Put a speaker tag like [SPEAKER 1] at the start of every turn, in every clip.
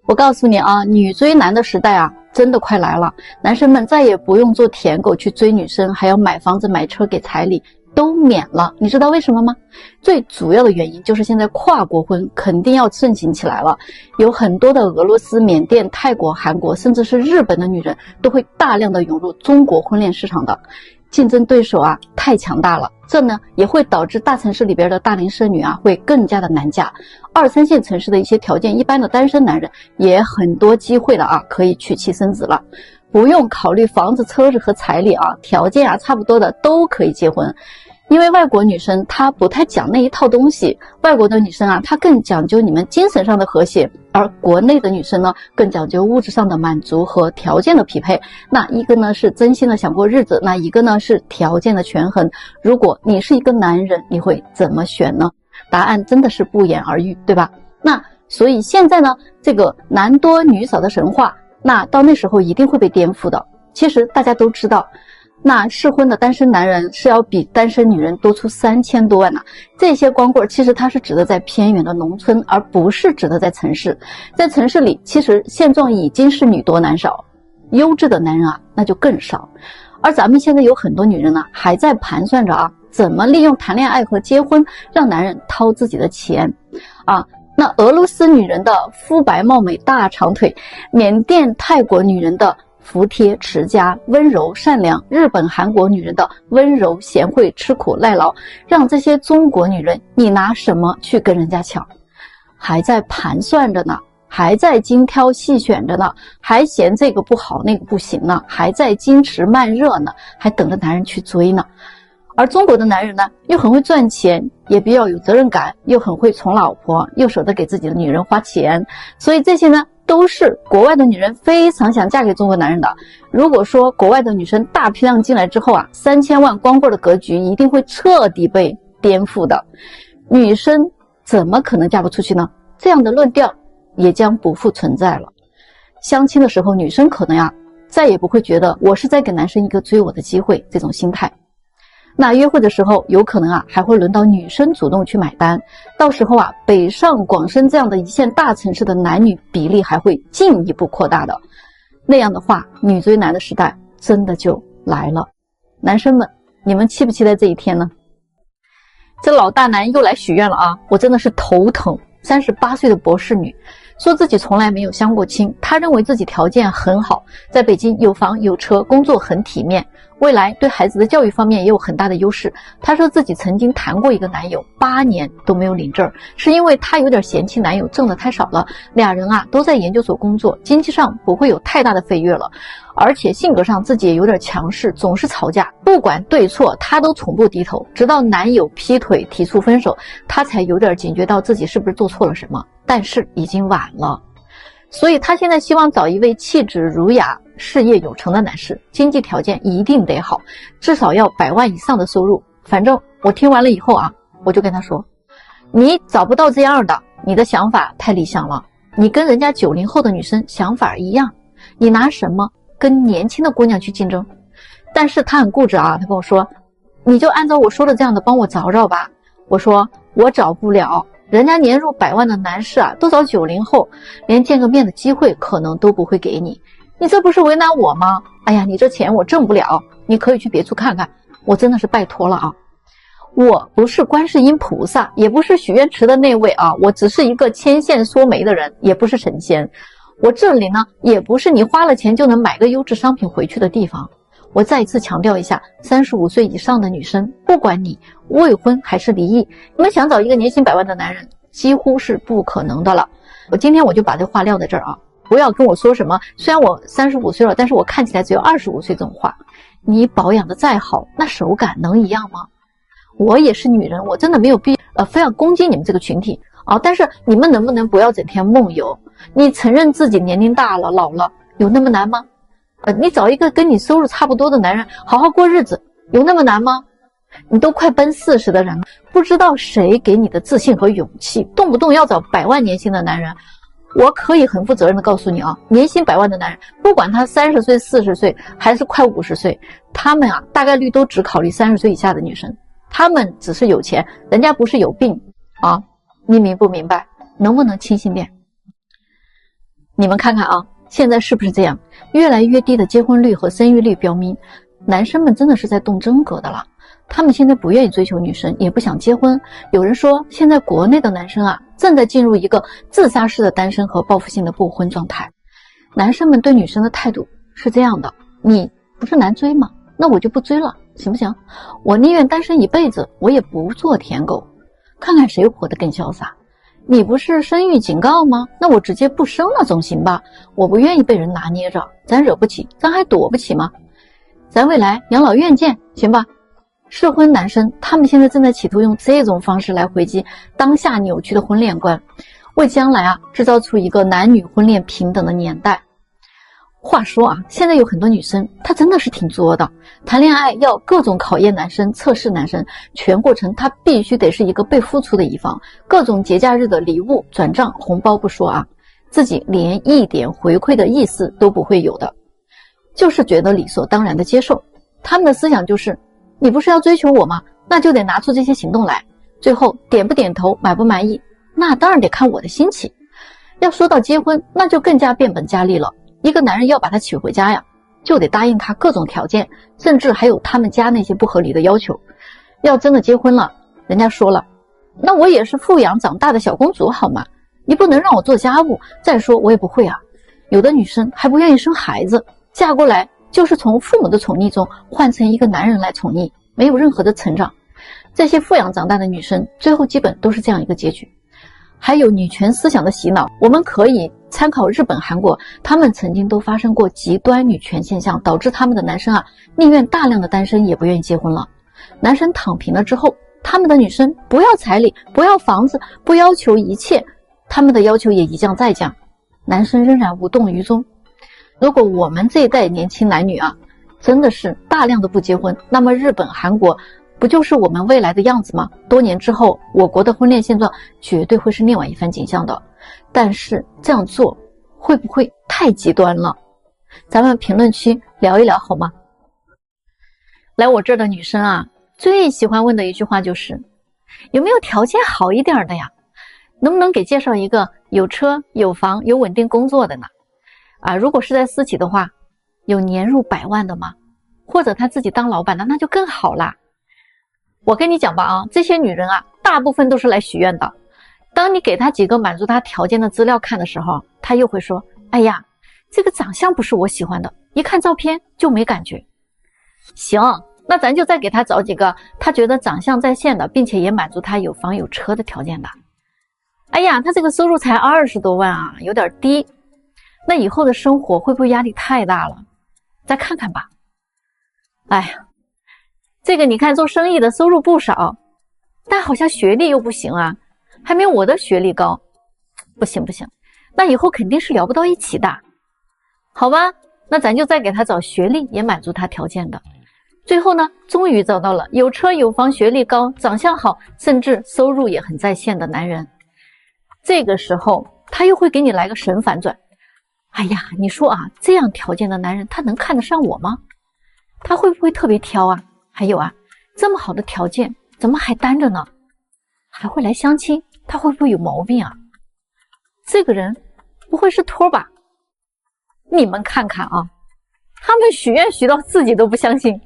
[SPEAKER 1] 我告诉你啊，女追男的时代啊，真的快来了。男生们再也不用做舔狗去追女生，还要买房子买车给彩礼，都免了。你知道为什么吗？最主要的原因就是现在跨国婚肯定要盛行起来了，有很多的俄罗斯、缅甸、泰国、韩国，甚至是日本的女人都会大量的涌入中国婚恋市场的。竞争对手啊太强大了，这呢也会导致大城市里边的大龄剩女啊会更加的难嫁。二三线城市的一些条件一般的单身男人也很多机会了啊，可以娶妻生子了，不用考虑房子、车子和彩礼啊，条件啊差不多的都可以结婚。因为外国女生她不太讲那一套东西，外国的女生啊她更讲究你们精神上的和谐，而国内的女生呢更讲究物质上的满足和条件的匹配。那一个呢是真心的想过日子，那一个呢是条件的权衡。如果你是一个男人，你会怎么选呢？答案真的是不言而喻，对吧？那所以现在呢这个男多女少的神话，那到那时候一定会被颠覆的。其实大家都知道，那适婚的单身男人是要比单身女人多出3000多万呢。这些光棍其实它是指的在偏远的农村，而不是指的在城市。在城市里，其实现状已经是女多男少，优质的男人啊那就更少。而咱们现在有很多女人呢还在盘算着啊，怎么利用谈恋爱和结婚让男人掏自己的钱啊。那俄罗斯女人的肤白貌美大长腿，缅甸泰国女人的服帖持家温柔善良，日本韩国女人的温柔贤惠吃苦耐劳，让这些中国女人你拿什么去跟人家抢？还在盘算着呢，还在精挑细选着呢，还嫌这个不好那个不行呢，还在矜持慢热呢，还等着男人去追呢。而中国的男人呢又很会赚钱，也比较有责任感，又很会宠老婆，又舍得给自己的女人花钱，所以这些呢都是国外的女人非常想嫁给中国男人的。如果说国外的女生大批量进来之后啊，3000万光棍的格局一定会彻底被颠覆的。女生怎么可能嫁不出去呢？这样的论调也将不复存在了。相亲的时候，女生可能呀再也不会觉得我是在给男生一个追我的机会这种心态。那约会的时候有可能啊还会轮到女生主动去买单，到时候啊北上广深这样的一线大城市的男女比例还会进一步扩大的。那样的话，女追男的时代真的就来了。男生们，你们期不期待这一天呢？这老大男又来许愿了啊，我真的是头疼。38岁的博士女说自己从来没有相过亲，她认为自己条件很好，在北京有房有车，工作很体面，未来对孩子的教育方面也有很大的优势。她说自己曾经谈过一个男友，8年都没有领证，是因为她有点嫌弃男友挣得太少了，俩人啊都在研究所工作，经济上不会有太大的飞跃了，而且性格上自己也有点强势，总是吵架，不管对错她都从不低头，直到男友劈腿提出分手，她才有点警觉到自己是不是做错了什么，但是已经晚了。所以她现在希望找一位气质儒雅、事业有成的男士，经济条件一定得好，至少要100万以上的收入。反正我听完了以后啊，我就跟他说，你找不到这样的，你的想法太理想了，你跟人家90后的女生想法一样，你拿什么跟年轻的姑娘去竞争？但是他很固执啊，他跟我说，你就按照我说的这样的帮我找找吧。我说我找不了，人家年入100万的男士啊，都找90后，连见个面的机会可能都不会给你，你这不是为难我吗？哎呀，你这钱我挣不了，你可以去别处看看，我真的是拜托了啊。我不是观世音菩萨，也不是许愿池的那位啊，我只是一个牵线说媒的人，也不是神仙。我这里呢，也不是你花了钱就能买个优质商品回去的地方。我再一次强调一下，35岁以上的女生，不管你未婚还是离异，你们想找一个年薪100万的男人，几乎是不可能的了。今天我就把这话撂在这儿啊，不要跟我说什么虽然我35岁了，但是我看起来只有25岁这种话。你保养的再好，那手感能一样吗？我也是女人，我真的没有必要非要攻击你们这个群体啊！但是你们能不能不要整天梦游？你承认自己年龄大了老了，有那么难吗？你找一个跟你收入差不多的男人好好过日子，有那么难吗？你都快奔40的人了，不知道谁给你的自信和勇气，动不动要找100万年薪的男人。我可以很负责任的告诉你啊，年薪100万的男人，不管他30岁、40岁还是快50岁，他们啊大概率都只考虑30岁以下的女生。他们只是有钱，人家不是有病啊！你明不明白？能不能清醒点？你们看看啊，现在是不是这样？越来越低的结婚率和生育率标明，男生们真的是在动真格的了。他们现在不愿意追求女生，也不想结婚。有人说，现在国内的男生啊，正在进入一个自杀式的单身和报复性的不婚状态。男生们对女生的态度是这样的：你不是难追吗？那我就不追了，行不行？我宁愿单身一辈子，我也不做舔狗，看看谁活得更潇洒。你不是生育警告吗？那我直接不生了总行吧？我不愿意被人拿捏着，咱惹不起，咱还躲不起吗？咱未来养老院见，行吧？适婚男生他们现在正在企图用这种方式来回击当下扭曲的婚恋观，为将来制造出一个男女婚恋平等的年代。话说现在有很多女生她真的是挺作的，谈恋爱要各种考验男生，测试男生，全过程她必须得是一个被付出的一方，各种节假日的礼物转账红包不说自己连一点回馈的意思都不会有的，就是觉得理所当然的接受。他们的思想就是你不是要追求我吗？那就得拿出这些行动来，最后点不点头满不满意，那当然得看我的心情。要说到结婚，那就更加变本加厉了。一个男人要把她娶回家呀，就得答应她各种条件，甚至还有他们家那些不合理的要求。要真的结婚了，人家说了，那我也是富养长大的小公主好吗？你不能让我做家务，再说我也不会有的女生还不愿意生孩子，嫁过来就是从父母的宠溺中换成一个男人来宠溺，没有任何的成长。这些富养长大的女生最后基本都是这样一个结局。还有女权思想的洗脑，我们可以参考日本、韩国，他们曾经都发生过极端女权现象，导致他们的男生宁愿大量的单身也不愿意结婚了。男生躺平了之后，他们的女生不要彩礼，不要房子，不要求一切，他们的要求也一降再降，男生仍然无动于衷。如果我们这一代年轻男女真的是大量的不结婚，那么日本、韩国不就是我们未来的样子吗？多年之后，我国的婚恋现状绝对会是另外一番景象的。但是这样做会不会太极端了？咱们评论区聊一聊好吗？来我这儿的女生最喜欢问的一句话就是有没有条件好一点的呀？能不能给介绍一个有车有房有稳定工作的呢？如果是在私企的话，有年入100万的吗？或者他自己当老板的，那就更好啦。我跟你讲吧这些女人大部分都是来许愿的。当你给她几个满足她条件的资料看的时候，她又会说，哎呀，这个长相不是我喜欢的，一看照片就没感觉。行，那咱就再给她找几个她觉得长相在线的，并且也满足她有房有车的条件的。哎呀，她这个收入才20多万有点低，那以后的生活会不会压力太大了？再看看吧。哎呀，这个你看做生意的收入不少，但好像学历又不行还没有我的学历高。不行，那以后肯定是聊不到一起的。好吧，那咱就再给他找学历也满足他条件的。最后呢，终于找到了有车有房学历高长相好甚至收入也很在线的男人。这个时候他又会给你来个神反转。哎呀，你说这样条件的男人他能看得上我吗？他会不会特别挑还有这么好的条件怎么还单着呢？还会来相亲，他会不会有毛病这个人不会是托吧？你们看看他们许愿许到自己都不相信，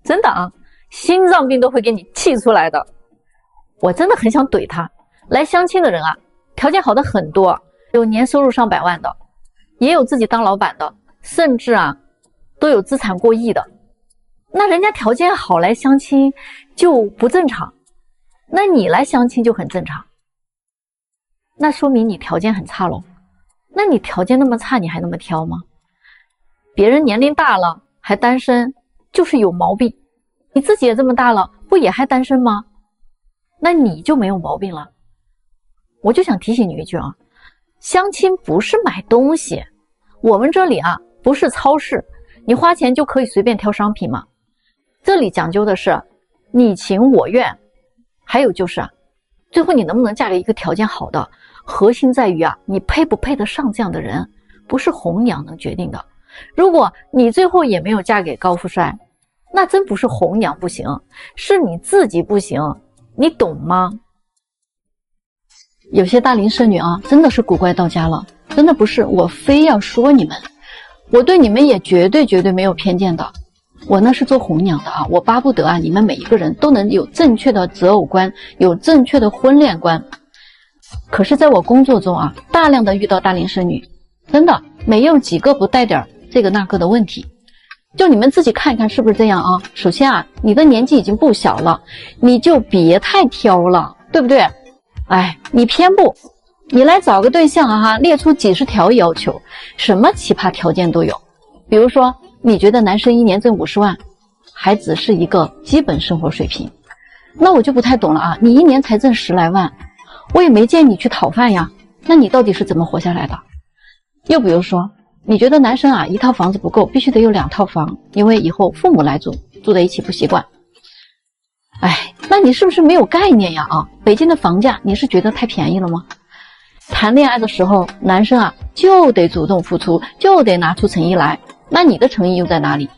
[SPEAKER 1] 真的心脏病都会给你气出来的。我真的很想怼他。来相亲的人条件好的很多，有年收入上100万的，也有自己当老板的，甚至都有资产过亿的。那人家条件好来相亲就不正常，那你来相亲就很正常，那说明你条件很差咯。那你条件那么差，你还那么挑吗？别人年龄大了还单身就是有毛病，你自己也这么大了，不也还单身吗？那你就没有毛病了。我就想提醒你一句相亲不是买东西，我们这里不是超市，你花钱就可以随便挑商品吗？这里讲究的是你情我愿，还有就是最后你能不能嫁给一个条件好的，核心在于你配不配得上这样的人，不是红娘能决定的。如果你最后也没有嫁给高富帅，那真不是红娘不行，是你自己不行，你懂吗？有些大龄剩女真的是古怪到家了，真的不是我非要说你们，我对你们也绝对没有偏见的。我呢是做红娘的啊，我巴不得啊你们每一个人都能有正确的择偶观，有正确的婚恋观。可是在我工作中啊，大量的遇到大龄剩女，真的没有几个不带点这个那个的问题。就你们自己看一看是不是这样啊？首先啊，你的年纪已经不小了，你就别太挑了，对不对？哎，你偏不，你来找个对象啊，列出几十条要求，什么奇葩条件都有。比如说，你觉得男生一年挣50万，还只是一个基本生活水平，那我就不太懂了啊。你一年才挣10来万，我也没见你去讨饭呀，那你到底是怎么活下来的？又比如说，你觉得男生啊一套房子不够，必须得有2套房，因为以后父母来住在一起不习惯。哎，那你是不是没有概念呀？啊，北京的房价你是觉得太便宜了吗？谈恋爱的时候，男生啊就得主动付出，就得拿出诚意来，那你的诚意又在哪里？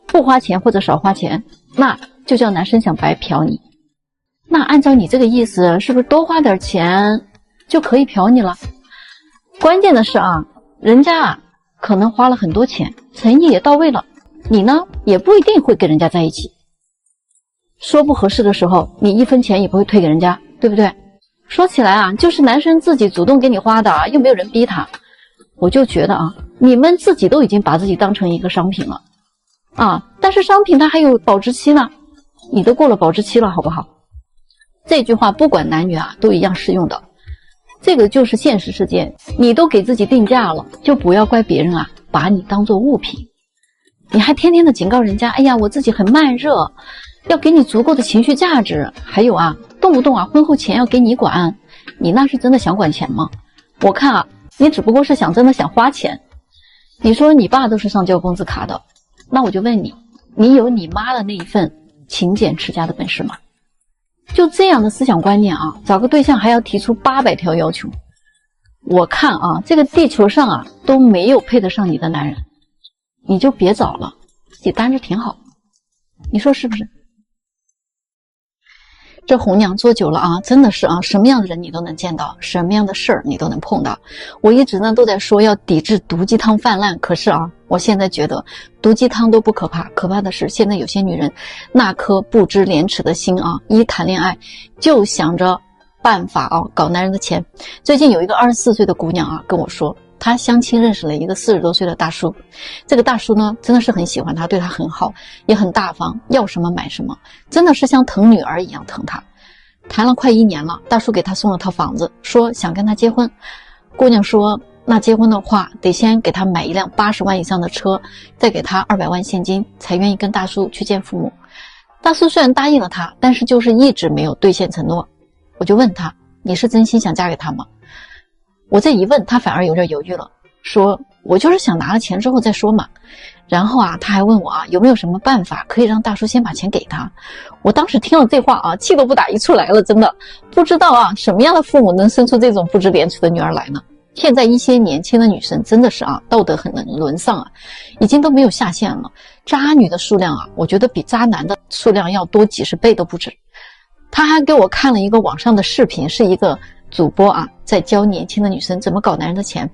[SPEAKER 1] 不花钱或者少花钱，那就叫男生想白嫖你。那按照你这个意思，是不是多花点钱就可以嫖你了？关键的是啊，人家啊可能花了很多钱，诚意也到位了，你呢也不一定会跟人家在一起。说不合适的时候，你1分钱也不会退给人家，对不对？说起来啊，就是男生自己主动给你花的，又没有人逼他。我就觉得啊，你们自己都已经把自己当成一个商品了啊，但是商品它还有保质期呢，你都过了保质期了，好不好？这句话不管男女啊都一样适用的。这个就是现实世界，你都给自己定价了，就不要怪别人啊把你当做物品。你还天天的警告人家，哎呀我自己很慢热，要给你足够的情绪价值，还有啊动不动啊婚后钱要给你管，你那是真的想管钱吗？我看啊你只不过是真的想花钱。你说你爸都是上交工资卡的，那我就问你，你有你妈的那一份勤俭持家的本事吗？就这样的思想观念啊，找个对象还要提出800条要求，我看啊这个地球上啊都没有配得上你的男人，你就别找了，自己单着挺好，你说是不是？这红娘做久了啊，真的是啊，什么样的人你都能见到，什么样的事儿你都能碰到。我一直呢都在说要抵制毒鸡汤泛滥，可是啊，我现在觉得毒鸡汤都不可怕，可怕的是现在有些女人那颗不知廉耻的心啊，一谈恋爱就想着办法啊搞男人的钱。最近有一个24岁的姑娘啊跟我说，她相亲认识了一个40多岁的大叔，这个大叔呢真的是很喜欢她，对她很好，也很大方，要什么买什么，真的是像疼女儿一样疼她。谈了快1年了，大叔给她送了套房子，说想跟她结婚。姑娘说那结婚的话得先给她买一辆80万以上的车，再给她200万现金，才愿意跟大叔去见父母。大叔虽然答应了她，但是就是一直没有兑现承诺。我就问她，你是真心想嫁给他吗？我这一问，他反而有点犹豫了，说我就是想拿了钱之后再说嘛。然后啊他还问我啊有没有什么办法可以让大叔先把钱给他。我当时听了这话啊，气都不打一处来了，真的不知道啊什么样的父母能生出这种不知廉耻的女儿来呢？现在一些年轻的女生真的是啊道德很沦丧啊，已经都没有下限了。渣女的数量啊，我觉得比渣男的数量要多几十倍都不止。他还给我看了一个网上的视频，是一个主播啊在教年轻的女生怎么搞男人的钱。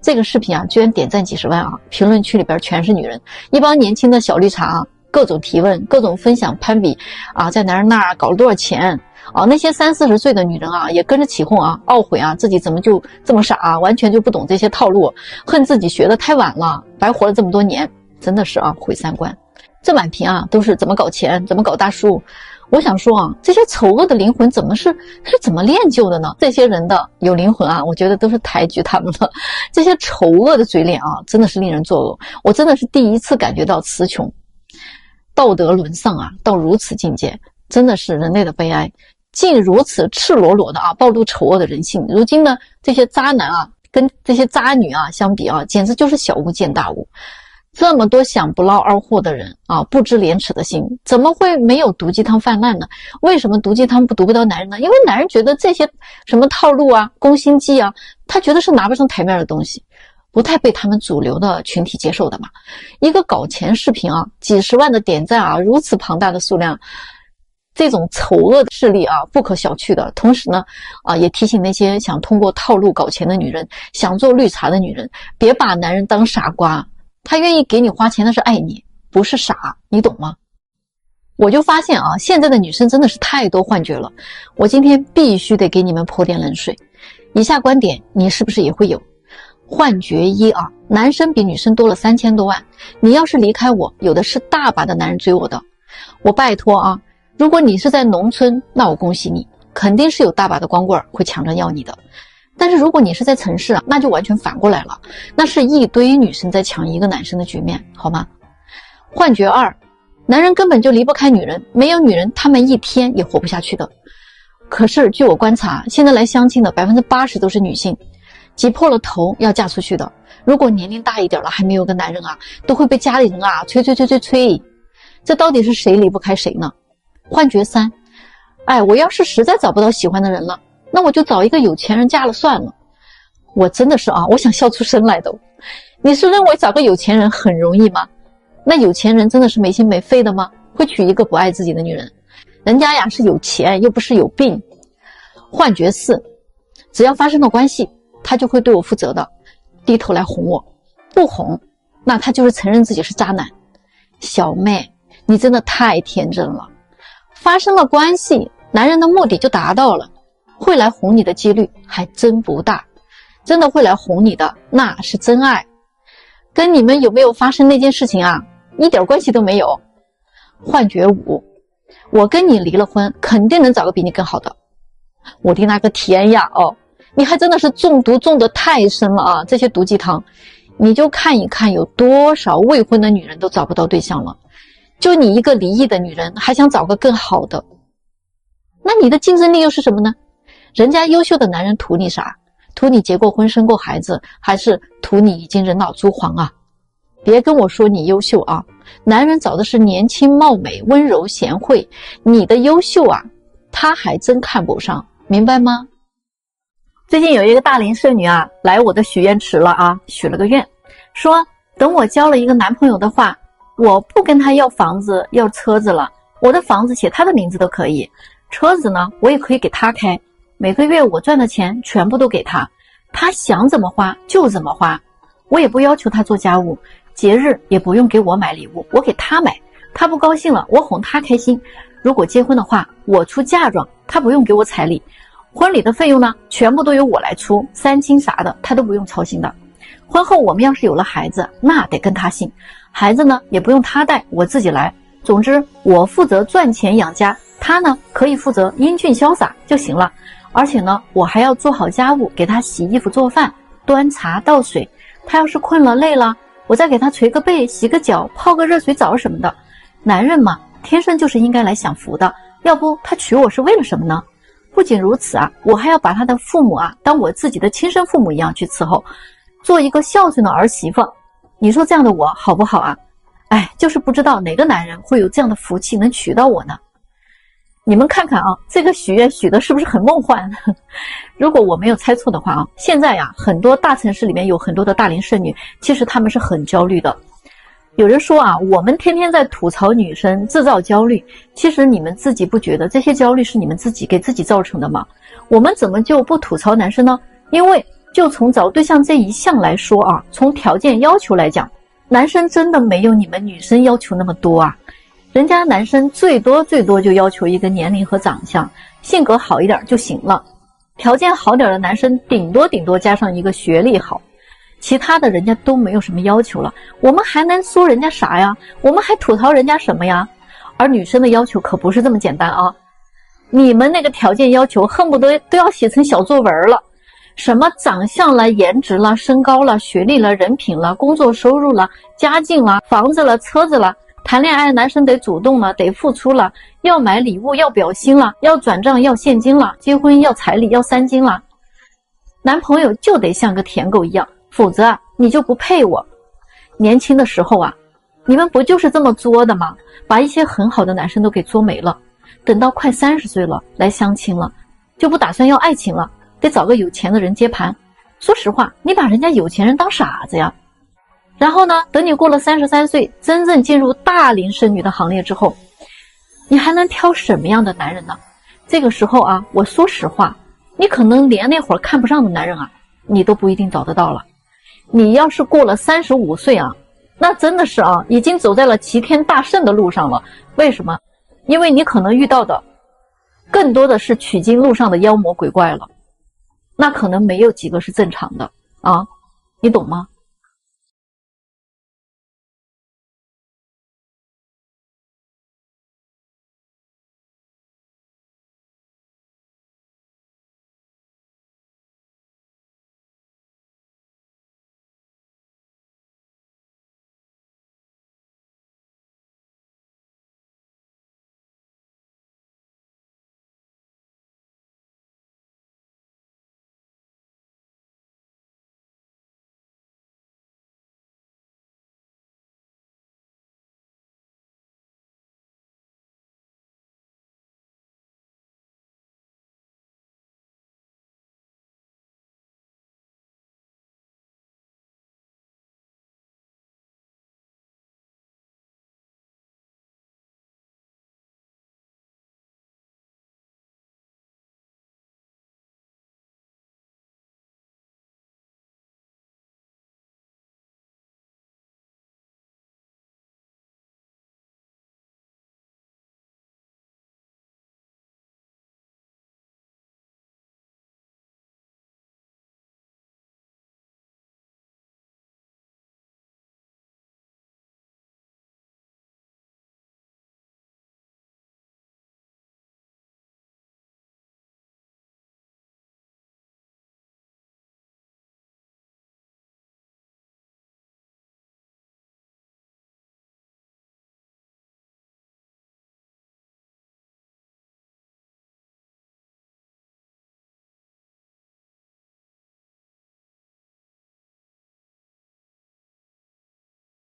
[SPEAKER 1] 这个视频啊居然点赞几十万啊，评论区里边全是女人，一帮年轻的小绿茶啊，各种提问，各种分享攀比啊，在男人那儿搞了多少钱啊。那些30、40岁的女人啊也跟着起哄啊，懊悔啊自己怎么就这么傻啊，完全就不懂这些套路，恨自己学得太晚了，白活了这么多年，真的是啊毁三观。这满屏啊都是怎么搞钱，怎么搞大叔。我想说啊，这些丑恶的灵魂是怎么练就的呢？这些人的有灵魂啊，我觉得都是抬举他们的。这些丑恶的嘴脸啊，真的是令人作呕。我真的是第一次感觉到词穷，道德沦丧啊，到如此境界，真的是人类的悲哀。竟如此赤裸裸的啊，暴露丑恶的人性。如今的这些渣男啊，跟这些渣女啊相比啊，简直就是小巫见大巫。这么多想不捞二货的人啊，不知廉耻的心，怎么会没有毒鸡汤泛滥呢？为什么毒鸡汤毒不到男人呢？因为男人觉得这些什么套路啊、攻心计啊，他觉得是拿不上台面的东西，不太被他们主流的群体接受的嘛。一个搞钱视频啊，几十万的点赞啊，如此庞大的数量，这种丑恶的势力啊，不可小觑的。同时呢，也提醒那些想通过套路搞钱的女人，想做绿茶的女人，别把男人当傻瓜。他愿意给你花钱，那是爱你，不是傻，你懂吗？我就发现啊，现在的女生真的是太多幻觉了。我今天必须得给你们泼点冷水。以下观点你是不是也会有？幻觉一啊，男生比女生多了3000多万，你要是离开我，有的是大把的男人追我的。我拜托啊，如果你是在农村，那我恭喜你，肯定是有大把的光棍会抢着要你的。但是如果你是在城市啊，那就完全反过来了，那是一堆女生在抢一个男生的局面，好吗？幻觉二，男人根本就离不开女人，没有女人他们一天也活不下去的。可是据我观察，现在来相亲的80%都是女性，挤破了头要嫁出去的。如果年龄大一点了还没有个男人啊，都会被家里人啊催。这到底是谁离不开谁呢？幻觉三，我要是实在找不到喜欢的人了，那我就找一个有钱人嫁了算了。我真的是我想笑出声来的。你是认为找个有钱人很容易吗？那有钱人真的是没心没肺的吗？会娶一个不爱自己的女人？人家呀是有钱，又不是有病。幻觉四，只要发生了关系，他就会对我负责的，低头来哄我，不哄，那他就是承认自己是渣男。小妹，你真的太天真了。发生了关系，男人的目的就达到了，会来哄你的几率还真不大。真的会来哄你的，那是真爱。跟你们有没有发生那件事情啊，一点关系都没有。幻觉五，我跟你离了婚，肯定能找个比你更好的。我的那个天呀，你还真的是中毒中得太深了啊！这些毒鸡汤，你就看一看有多少未婚的女人都找不到对象了，就你一个离异的女人还想找个更好的，那你的竞争力又是什么呢？人家优秀的男人图你啥？图你结过婚生过孩子，还是图你已经人老珠黄啊？别跟我说你优秀啊，男人找的是年轻貌美温柔贤惠，你的优秀啊他还真看不上，明白吗？最近有一个大龄剩女啊来我的许愿池了啊，许了个愿，说等我交了一个男朋友的话，我不跟他要房子要车子了，我的房子写他的名字都可以，车子呢我也可以给他开，每个月我赚的钱全部都给他，他想怎么花就怎么花，我也不要求他做家务，节日也不用给我买礼物，我给他买，他不高兴了我哄他开心，如果结婚的话我出嫁妆，他不用给我彩礼，婚礼的费用呢全部都由我来出，三亲啥的他都不用操心的。婚后我们要是有了孩子，那得跟他姓，孩子呢也不用他带，我自己来，总之我负责赚钱养家，他呢可以负责英俊潇洒就行了。而且呢我还要做好家务，给他洗衣服做饭端茶倒水，他要是困了累了，我再给他捶个背洗个脚泡个热水澡什么的。男人嘛天生就是应该来享福的，要不他娶我是为了什么呢？不仅如此啊，我还要把他的父母啊当我自己的亲生父母一样去伺候，做一个孝顺的儿媳妇。你说这样的我好不好啊？就是不知道哪个男人会有这样的福气能娶到我呢？你们看看啊，这个许愿许的是不是很梦幻？如果我没有猜错的话啊，现在呀，很多大城市里面有很多的大龄剩女，其实她们是很焦虑的。有人说啊，我们天天在吐槽女生制造焦虑，其实你们自己不觉得这些焦虑是你们自己给自己造成的吗？我们怎么就不吐槽男生呢？因为就从找对象这一项来说啊，从条件要求来讲，男生真的没有你们女生要求那么多啊。人家男生最多就要求一个年龄和长相，性格好一点就行了。条件好点的男生顶多加上一个学历好，其他的人家都没有什么要求了，我们还能说人家啥呀？我们还吐槽人家什么呀？而女生的要求可不是这么简单啊，你们那个条件要求恨不得都要写成小作文了，什么长相了、颜值了、身高了、学历了、人品了、工作收入了、家境了、房子了、车子了，谈恋爱男生得主动了，得付出了，要买礼物要表心了，要转账要现金了，结婚要彩礼要3金了，男朋友就得像个舔狗一样，否则啊你就不配我。年轻的时候啊，你们不就是这么作的吗？把一些很好的男生都给作没了，等到快30岁了来相亲了，就不打算要爱情了，得找个有钱的人接盘。说实话，你把人家有钱人当傻子呀。然后呢，等你过了33岁，真正进入大龄剩女的行列之后，你还能挑什么样的男人呢？这个时候啊，我说实话，你可能连那会儿看不上的男人啊，你都不一定找得到了。你要是过了35岁啊，那真的是啊，已经走在了齐天大圣的路上了。为什么？因为你可能遇到的更多的是取经路上的妖魔鬼怪了，那可能没有几个是正常的啊，你懂吗？